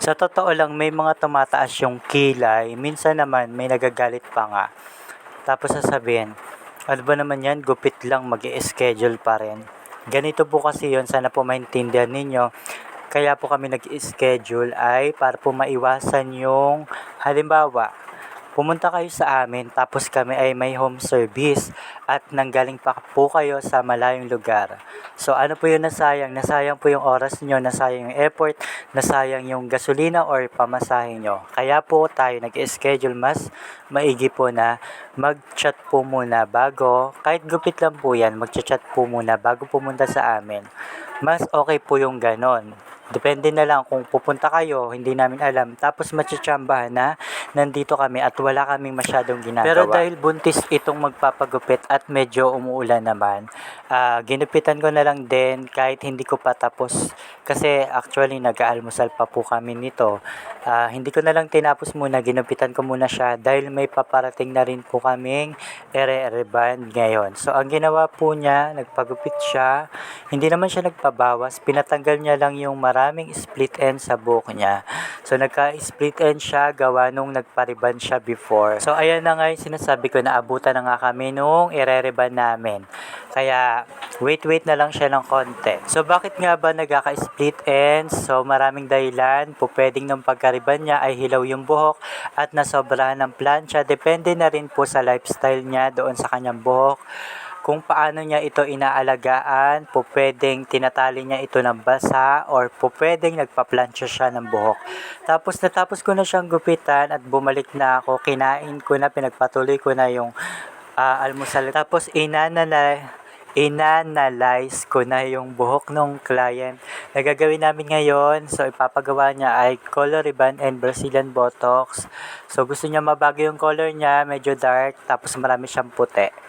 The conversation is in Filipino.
Sa totoo lang may mga tumataas yung kilay, minsan naman may nagagalit pa nga. Tapos sasabihin, ano ba naman yan, gupit lang, mag-i-schedule pa rin. Ganito po kasi yun, sana po maintindihan ninyo. Kaya po kami nag-schedule ay para po maiwasan yung halimbawa, pumunta kayo sa amin tapos kami ay may home service at nanggaling pa po kayo sa malayong lugar. So ano po yung nasayang? Nasayang po yung oras nyo, nasayang yung effort, nasayang yung gasolina or pamasahe nyo. Kaya po tayo nag-schedule mas maigi po na mag-chat po muna bago, kahit gupit lang po yan, mag-chat po muna bago pumunta sa amin. Mas okay po yung ganon. Depende na lang kung pupunta kayo, hindi namin alam. Tapos matsatsambahan na nandito kami at wala kaming masyadong ginagawa. Pero dahil buntis itong magpapagupit at medyo umuulan naman, ginupitan ko na lang din kahit hindi ko pa tapos. Kasi actually nag-aalmusal pa po kami nito. Hindi ko na lang tinapos muna, ginupitan ko muna siya dahil may paparating na rin po kaming ere-ereban ngayon. So ang ginawa po niya, nagpagupit siya, hindi naman siya nagpabawas, pinatanggal niya lang yung maraming split end sa buhok niya. So nagka-split end siya gawa nung nagpariban siya before. So ayan na nga yung sinasabi ko, naabutan na nga kami nung ire-reban namin. Kaya wait na lang siya ng konti. So bakit nga ba nagkaka-split ends? So maraming dahilan. Po pwedeng nung pagkariban niya ay hilaw yung buhok at nasobrahan ng plancha. Depende na rin po sa lifestyle niya doon sa kanyang buhok. Kung paano niya ito inaalagaan, po pwedeng tinatali niya ito ng basa or po pwedeng nagpa-plancha siya ng buhok. Tapos natapos ko na siyang gupitan at bumalik na ako, kinain ko na, pinagpatuloy ko na yung almusal. Tapos inanalyze ko na yung buhok ng client na gagawin namin ngayon. So ipapagawa niya ay color ribbon and Brazilian Botox. So gusto niya mabago yung color niya, medyo dark, tapos marami siyang puti.